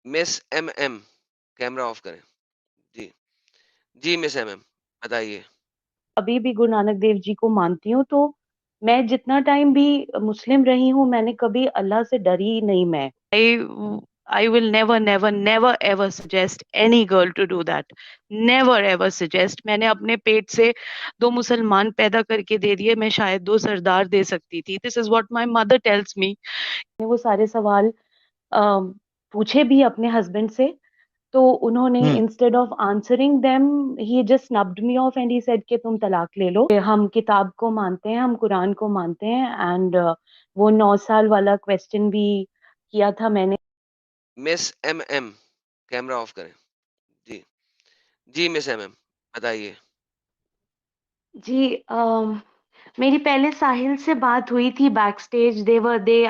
Miss MM, camera off करें। जी। जी miss MM, बताइए। अभी भी गुरु नानक देव जी को मानती हूँ, तो मैं जितना टाइम भी मुस्लिम रही हूँ, मैंने कभी अल्लाह से डरी नहीं। मैं I will never never never ever suggest any girl to do that. Never ever suggest. मैंने अपने पेट से दो मुसलमान पैदा करके दे दिए, मैं शायद दो सरदार दे सकती थी। This is what my mother tells me. वो सारे सवाल अम, पूछे भी अपने हस्बैंड से, तो उन्होंने hmm. Instead of answering them, he just snubbed me off and he said कि तुम तलाक ले लो, हम किताब को मानते हैं, हम कुरान को मानते हैं। एंड वो 9 साल वाला क्वेश्चन भी किया था मैंने। मिस एमएम, कैमरा ऑफ करें। जी। जी मिस एमएम, बताइए। जी मेरी पहले साहिल से बात हुई थी back stage. They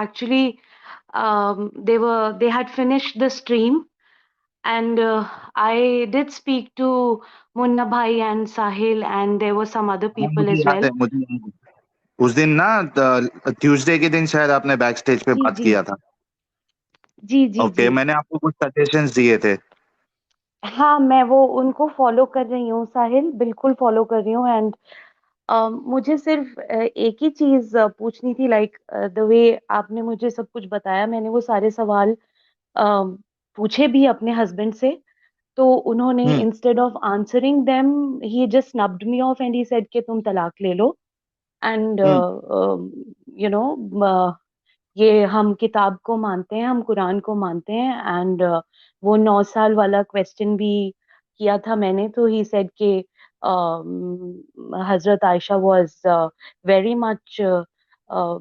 actually they had finished the stream, and I did speak to Munna Bhai and Sahil, and there were some other हाँ, people मुझे as याद well. है, मुझे याद है। उस दिन ना, ट्यूसडे के दिन शायद आपने बैक स्टेज पे जी बात जी किया था। जी जी ओके, जी। मैंने आपको कुछ सजेशंस दिए थे। हाँ, मैं वो उनको फॉलो कर रही हूँ साहिल, बिल्कुल फॉलो कर रही हूँ। एंड मुझे सिर्फ एक ही चीज पूछनी थी, लाइक द वे आपने मुझे सब कुछ बताया, मैंने वो सारे सवाल पूछे भी अपने हस्बैंड से, तो उन्होंने hmm. Instead of answering them, he just snubbed me off and he said कि तुम तलाक ले लो। And hmm. यू नो, ये हम किताब को मानते हैं, हम कुरान को मानते हैं। एंड वो 9 साल वाला क्वेश्चन भी किया था मैंने, तो ही सेड कि हजरत Ayesha was very much,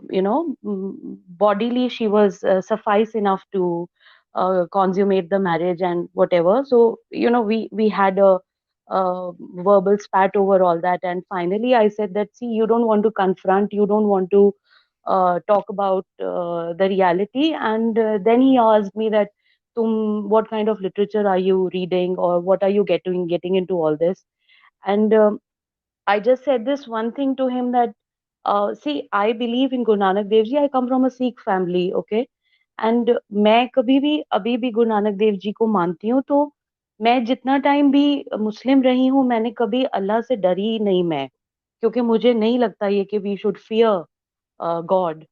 you know, bodily she was suffice enough to consummate the marriage and whatever. So we had a verbal spat over all that, and finally I said that, see, you don't want to confront, you don't want to talk about the reality. And then he asked me that, what kind of literature are you reading, or what are you getting into all this? And I just said this one thing to him, that see, I believe in Guru Nanak Dev Ji. I come from a Sikh family, okay? And मैं कभी भी अभी भी गुरु नानक देव जी को मानती हूँ, तो मैं जितना टाइम भी मुस्लिम रही हूँ, मैंने कभी अल्लाह से डरी नहीं। मैं, क्योंकि मुझे नहीं लगता ये कि we should fear God.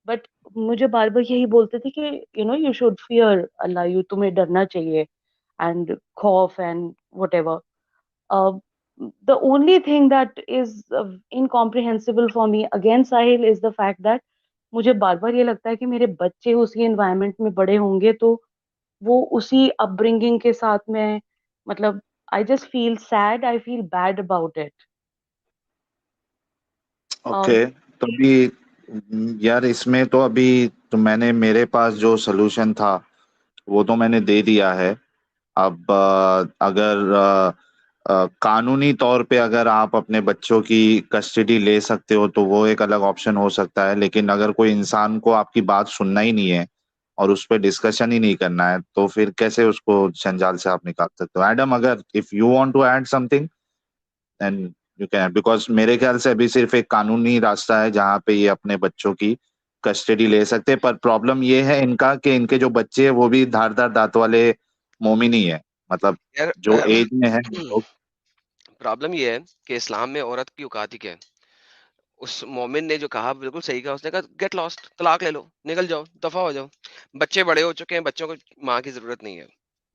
But मुझे बार बार यही बोलते थे कि you should fear Allah, you, तुम्हें डरना चाहिए, एंड खौफ and whatever. The only thing that is incomprehensible for me again Sahil is the fact that मुझे बार बार ये लगता है कि मेरे बच्चे उसी एनवायरनमेंट में बड़े होंगे, तो वो उसी अपब्रिंगिंग के साथ में, मतलब, I just feel sad, I feel bad about it. Okay, तो अभी यार इसमें तो अभी तो मैंने, मेरे पास जो सलूशन था वो तो मैंने दे दिया है। अब अगर कानूनी तौर पे अगर आप अपने बच्चों की कस्टडी ले सकते हो तो वो एक अलग ऑप्शन हो सकता है, लेकिन अगर कोई इंसान को आपकी बात सुनना ही नहीं है और उस पर डिस्कशन ही नहीं करना है तो फिर कैसे उसको जंजाल से आप निकाल सकते हो? एडम, अगर if you want to add something then you can, because मेरे ख्याल से अभी सिर्फ एक कानूनी रास्ता है जहाँ पे ये अपने बच्चों की कस्टडी ले सकते हैं। पर प्रॉब्लम ये है इनका कि इनके जो बच्चे हैं वो भी धारदार दांत वाले मोमिन ही है, मतलब यार जो एज में है वो लोग। प्रॉब्लम ये है कि इस्लाम में औरत की औकात ही क्या है। उस मोमिन ने जो कहा बिल्कुल सही कहा, उसने कहा गेट लॉस्ट, तलाक ले लो, निकल जाओ, दफा हो जाओ। बच्चे बड़े हो चुके हैं, बच्चों को माँ की जरूरत नहीं है।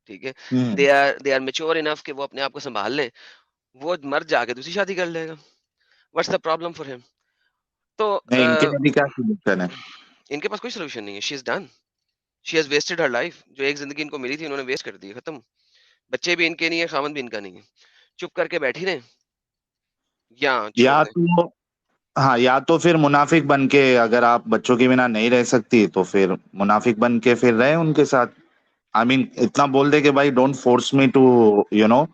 ठीक है। हम्म। दे आर मेच्योर इनफ कि वो अपने आप को संभाल लें। वो मर्द जाके दूसरी शादी कर लेगा। What's the problem for him? तो नहीं, इनके लिए भी क्या सोल्यूशन है? इनके पास कोई सोल्यूशन नहीं है। She is done. She has wasted her life. जो एक जिंदगी इनको मिली थी उन्होंने वेस्ट कर दी, खत्म। बच्चे भी इनके नहीं है, खामन भी इनका नहीं है। चुप करके बैठी रहे या छोड़ या दें। तो, हाँ, या तो फिर मुनाफिक बन के, अगर आप बच्चों के बिना नहीं रह सकती तो फिर मुनाफिक बन के फिर रहे उनके साथ। आई मीन इतना बोल दे कि भाई don't force me to you know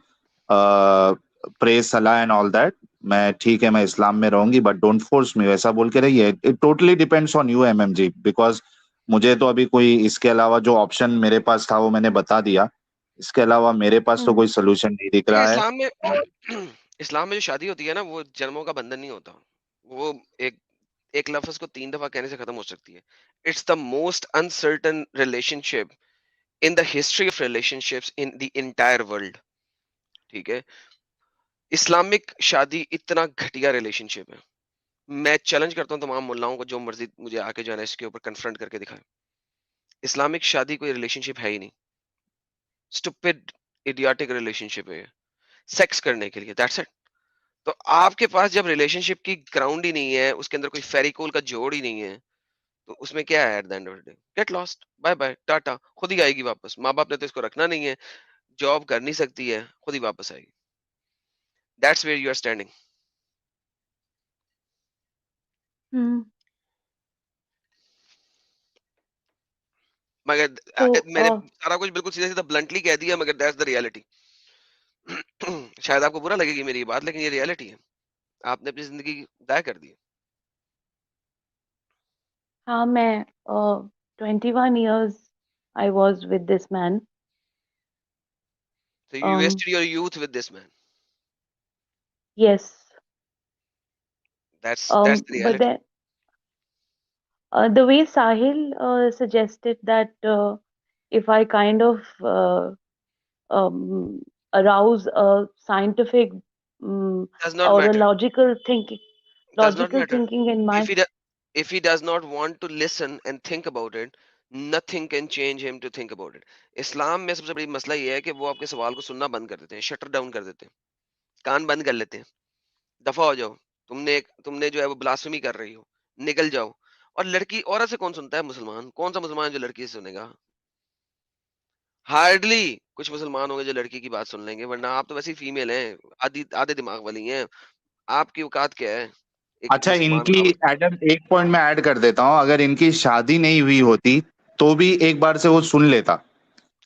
pray सलाह एंड ऑल दैट। मैं ठीक है, मैं इस्लाम में रहूंगी बट डोंट फोर्स मी, वैसा बोल के रहिए। It totally depends on you MM ji, because मुझे तो अभी कोई इसके अलावा जो ऑप्शन मेरे पास था वो मैंने बता दिया। इसके अलावा मेरे पास तो हम्म। कोई सोल्यूशन नहीं दिख देखिए रहा है। इस्लाम में इस्लाम में जो शादी होती है ना, वो जन्मों का बंधन नहीं होता। वो एक एक लफ्ज को 3 दफा कहने से खत्म हो सकती है। It's the most uncertain relationship in the history of relationships in the entire world, ठीक है, इस्लामिक शादी इतना घटिया रिलेशनशिप है। मैं चैलेंज करता हूँ तमाम मुल्लाओं को, जो मर्जी मुझे आके जो है ना इसके ऊपर कन्फ्रंट करके दिखाए। इस्लामिक शादी कोई रिलेशनशिप है ही नहीं, स्टूपिड इडियोटिक रिलेशनशिप है, सेक्स करने के लिए, दैट्स इट। तो आपके पास जब रिलेशनशिप की ग्राउंड ही नहीं है, उसके अंदर कोई फेरिकोल का जोड़ ही नहीं है, तो उसमें क्या है? At the end of the day get lost, bye bye, टाटा, खुद ही आएगी वापस। माँ बाप ने तो इसको रखना नहीं है, जॉब कर नहीं सकती है, खुद ही वापस आएगी। That's where you are standing. Hmm. मगर So, मैंने सारा कुछ बिल्कुल सीधा सीधा ब्लंटली कह दिया, मगर दैट्स द रियलिटी। शायद आपको बुरा लगेगी मेरी ये बात, लेकिन ये रियलिटी है। आपने अपनी जिंदगी तय कर दी। हाँ, मैं 21 years I was with this man. So you Um, wasted your youth with this man. yes. That's the But reality. then the way Sahil suggested that if I kind of um, arouse a scientific Does not or a matter. Does not logical matter. thinking in If my. if he does not want to listen and think about it, nothing can change him to think about it. इस्लाम में सबसे बड़ी मसला ये है कि वो आपके सवाल को सुनना बंद कर देते हैं, शटर डाउन कर देते हैं, कान बंद कर लेते हैं। दफा हो जाओ, तुमने जो है वो ब्लास्फेमी कर रही हो, निकल जाओ। और लड़की औरत से कौन सुनता है? मुसलमान। कौन सा मुसलमान है जो लड़की से सुनेगा? हार्डली कुछ मुसलमान होंगे जो लड़की की बात सुन लेंगे, वरना आप तो वैसे ही फीमेल हैं, आधी आधे दिमाग वाली हैं। आपकी औकात क्या है एक अच्छा, मुसलमान इनकी औरत? एडम एक पॉइंट मैं ऐड कर देता हूँ, अगर इनकी शादी नहीं हुई होती तो भी एक बार से वो सुन लेता,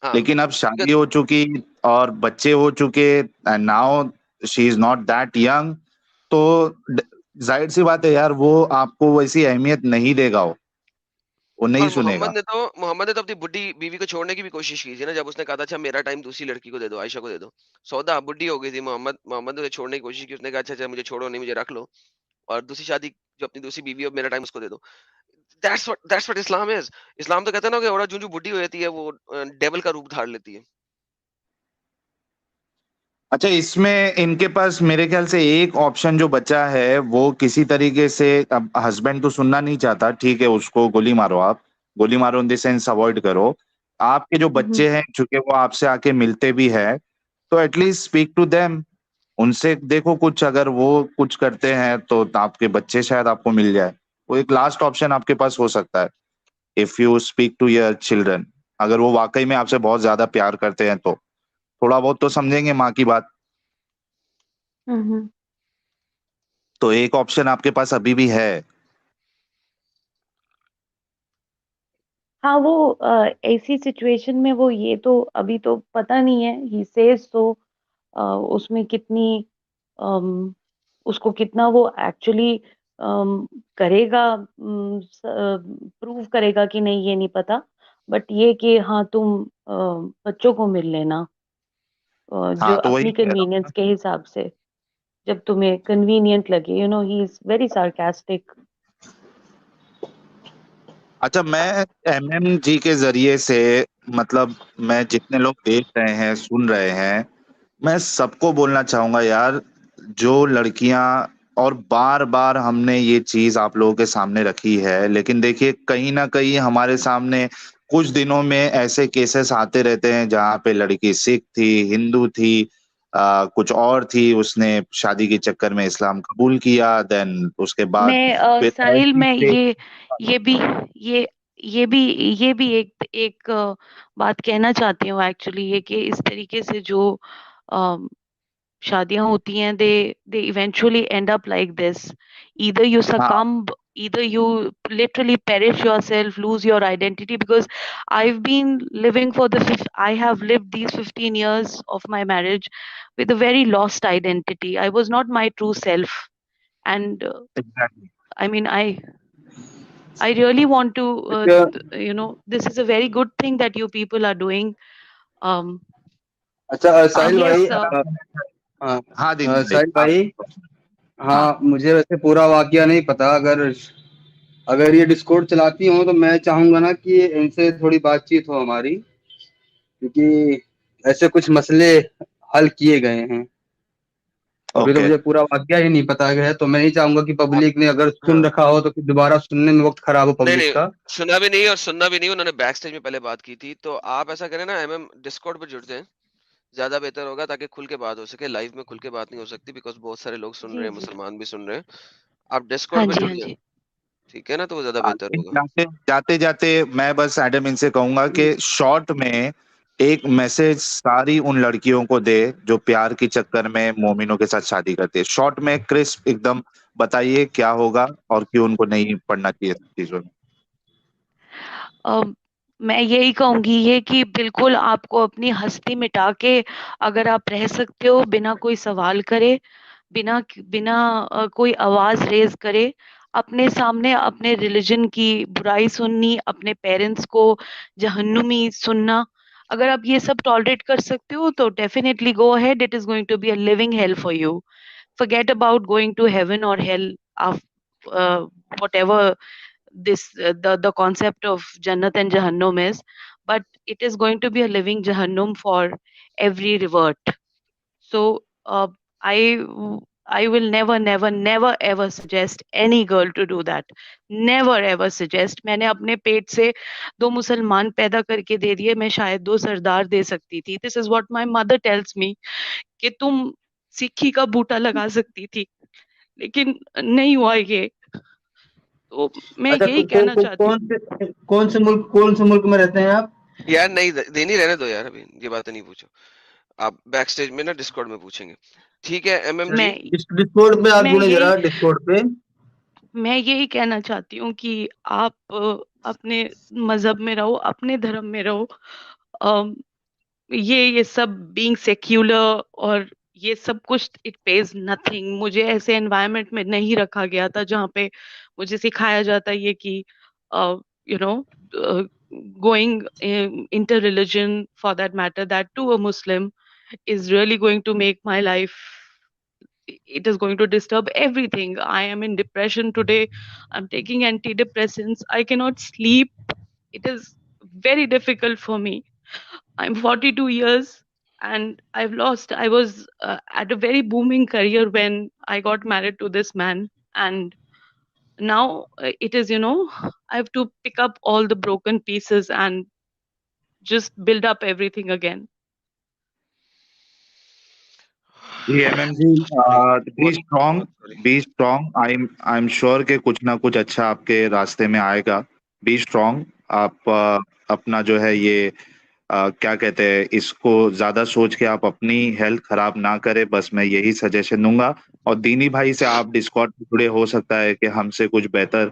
हाँ, लेकिन अब बिकॉज़ शादी हो चुकी और बच्चे हो चुके and now she is not that young, तो जाहिर सी बात है यार, वो आपको वैसी अहमियत नहीं देगा, वो नहीं और सुनेगा। मोहम्मद ने तो अपनी बुड्ढी बीवी को छोड़ने की भी कोशिश की थी ना, जब उसने कहा था अच्छा मेरा टाइम दूसरी लड़की को दे दो, आयशा को दे दो। सौदा बुड्ढी हो गई थी, मोहम्मद ने उसे छोड़ने की कोशिश की, उसने कहा अच्छा अच्छा मुझे छोड़ो नहीं, मुझे रख लो, और दूसरी शादी जो अपनी दूसरी बीवी है मेरा टाइम उसको दे दो। That's what Islam is. इस्लाम तो कहता है ना कि औरत जो बुड्ढी हो जाती है वो डेविल का रूप धार लेती है। अच्छा, इसमें इनके पास मेरे ख्याल से एक ऑप्शन जो बचा है, वो किसी तरीके से, अब हस्बैंड तो सुनना नहीं चाहता, ठीक है, उसको गोली मारो, आप गोली मारो इन द सेंस अवॉइड करो। आपके जो Mhm. बच्चे हैं, चूंकि वो आपसे आके मिलते भी है, तो एटलीस्ट स्पीक टू देम, उनसे देखो कुछ, अगर वो कुछ करते हैं तो आपके बच्चे शायद आपको मिल जाए। वो एक लास्ट ऑप्शन आपके पास हो सकता है, if you speak to your children. अगर वो वाकई में आपसे बहुत ज्यादा प्यार करते हैं तो थोड़ा बहुत तो समझेंगे माँ की बात। Mhm. तो एक ऑप्शन आपके पास अभी भी है। हाँ, वो ऐसी सिचुएशन में वो ये तो अभी तो पता नहीं है, ही सेज तो उसमें कितनी उसको कितना वो एक्चुअली करेगा, प्रूव करेगा कि नहीं ये नहीं पता, बट ये कि हाँ तुम बच्चों को मिल लेना जो हाँ, तो वही अपनी कह रहा हूँ। कन्वीनियंस के हिसाब से, जब तुम्हें कन्वीनियंट लगे, ही इज वेरी सार्कास्टिक। अच्छा, मैं एमएम जी के जरिए से, मतलब मैं जितने लोग देख रहे हैं, सुन रहे हैं, मैं सबको बोलना चाहूंगा यार, जो लड़कियां, और बार बार हमने ये चीज आप लोगों के सामने रखी है, लेकिन देखिए कहीं ना कहीं हमारे सामने कुछ दिनों में ऐसे केसेस आते रहते हैं जहाँ पे लड़की सिख थी, हिंदू थी, कुछ और थी, उसने शादी के चक्कर में इस्लाम कबूल किया, देन उसके बाद मैं फिर साहिल, ऐसी मैं से। ये भी ये ये भी ये भी एक एक बात कहना चाहती हूँ एक्चुअली, ये कि इस तरीके से जो शादियां होती हैं, they eventually and up like this, either you हाँ, succumb, either you literally perish yourself, lose your identity, because I've been living for I have lived these 15 years of my marriage with a very lost identity. I was not my true self, and exactly. I mean, I really want to अच्छा this is a very good thing that you people are doing. um अच्छा and साहिल भाई yes, हाँ हाँ दीदी भाई, साहिल आप। भाई, हाँ, हाँ मुझे वैसे पूरा वाकया नहीं पता। अगर अगर ये डिस्कॉर्ड चलाती हो तो मैं चाहूंगा ना कि इनसे थोड़ी बातचीत हो हमारी, क्योंकि ऐसे कुछ मसले हल किए गए हैं। अभी तो ओके। मुझे पूरा वाकया ही नहीं पता है, तो मैं नहीं चाहूंगा कि आप पब्लिक ने अगर हाँ। सुन रखा हो तो फिर दोबारा सुनने में वक्त खराब हो नहीं, पब्लिक नहीं, का। सुना भी नहीं और सुनना भी नहीं, उन्होंने बैक स्टेज में पहले बात की थी, तो आप ऐसा करें ना डिस्कॉर्ड पे जुड़ जाएँ, ज़्यादा बेहतर होगा ताकि खुल के बात हो सके, लाइव में खुल के बात नहीं हो सकती बिकॉज़ बहुत सारे लोग सुन रहे जी, हैं, जी। मुसलमान भी सुन रहे हैं। आप हाँ डिस्कॉर्ड पे जी, जुड़ हाँ जाएँ, जी। ठीक है ना? तो वो ज़्यादा बेहतर आगे होगा। जाते जाते जाते मैं बस एडम इनसे कहूंगा जी। कि शॉर्ट में एक मैसेज सारी उन लड़कियों को दे जो प्यार के चक्कर में मोमिनों के साथ शादी करती है। शॉर्ट में क्रिस्प एकदम बताइए क्या होगा और क्यों उनको नहीं पढ़ना चाहिए चीजों में। अ, मैं यही कहूंगी ये कि बिल्कुल आपको अपनी हस्ती मिटा के अगर आप रह सकते हो बिना कोई सवाल करे, बिना बिना कोई आवाज रेज करे, अपने सामने अपने रिलीजन की बुराई सुननी, अपने पेरेंट्स को जहन्नुमी सुनना, अगर आप ये सब टॉलरेट कर सकते हो तो definitely go ahead, it is going to be a living hell for you. Forget about going to heaven or hell of whatever this the concept of Jannat and Jahannam is, but it is going to be a living Jahannam for every revert. So I I will never ever suggest any girl to do that. Never ever suggest. मैंने अपने पेट से 2 मुसलमान पैदा करके दे दिए, मैं शायद 2 सरदार दे सकती थी. This is what my mother tells me कि तुम सिक्की का बूटा लगा सकती थी, लेकिन नहीं हुआ ये. तो मैं अच्छा, यही कहना चाहती हूँ. कौन से मुल्क में रहते हैं आप? यार नहीं देनी रहने दो यार, अभी ये बातें नहीं पूछो। आप बैक स्टेज में ना डिस्कॉर्ड में पूछेंगे। ठीक है एमएम जी। मैं डिस्कॉर्ड पे आप मैं जुड़े यही जरा, डिस्कॉर्ड पे। मैं यही कहना चाहती हूँ कि आप अपने मजहब में रहो, अपने धर्म में रहो. अम, ये सब बीइंग सेक्युलर और ये सब कुछ इट पेज नथिंग. मुझे ऐसे एनवायरनमेंट में नहीं रखा गया था जहाँ पे मुझे सिखाया जाता ये कि you know going inter religion for that matter, that too a Muslim, is really going to make my life, it is going to disturb everything. I am in depression today. I'm taking antidepressants. I cannot sleep. It is very difficult for me. I'm 42 years and I was at a very booming career when I got married to this man. And now it is, I have to pick up all the broken pieces and just build up everything again. Ji MM ji, sorry, B बहुत strong, बहुत sorry. B strong. I am sure कि कुछ ना कुछ अच्छा आपके रास्ते में आएगा। B strong. आप अपना जो है ये क्या कहते हैं, इसको ज्यादा सोच के आप अपनी हेल्थ खराब ना करें, बस मैं यही सजेशन दूंगा। और दीनी भाई से आप डिस्कॉर्ड पे जुड़े, हो सकता है कि हमसे कुछ बेहतर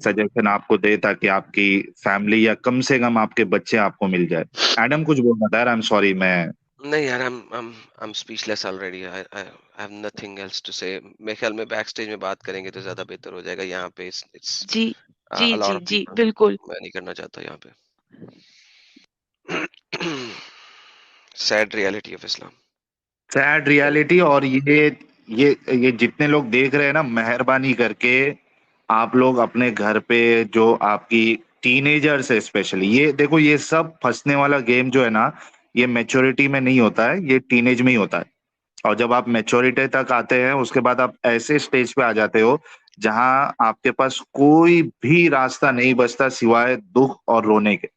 सजेशन आपको दे ताकि आपकी फैमिली या कम से कम आपके बच्चे आपको मिल जाए। एडम कुछ बोलना था यार, आई एम सॉरी मैं। नहीं यार, I'm speechless already. I have nothing else to say. मेरे ख्याल में बैक स्टेज में बात करेंगे तो ज्यादा बेहतर हो जाएगा। यहाँ पे it's ji ji a lot ji of ji people. बिल्कुल. मैं नहीं करना चाहता यहाँ पे। Sad reality of Islam. Sad reality. और ये जितने लोग देख रहे हैं ना, मेहरबानी करके आप लोग अपने घर पे जो आपकी टीनेजर्स है स्पेशली, ये देखो, ये सब फंसने वाला गेम जो है ना, ये मैच्योरिटी में नहीं होता है, ये टीनेज में ही होता है। और जब आप मैच्योरिटी तक आते हैं उसके बाद आप ऐसे स्टेज पे आ जाते हो जहां आपके पास कोई भी रास्ता नहीं बचता सिवाय दुख और रोने के।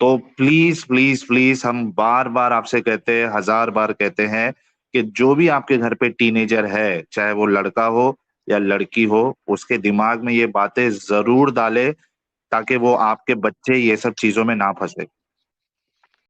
तो प्लीज प्लीज प्लीज हम बार बार आपसे कहते हैं, हजार बार कहते हैं कि जो भी आपके घर पे टीनेजर है, चाहे वो लड़का हो या लड़की हो, उसके दिमाग में ये बातें जरूर डाले ताकि वो आपके बच्चे ये सब चीजों में ना फंसे।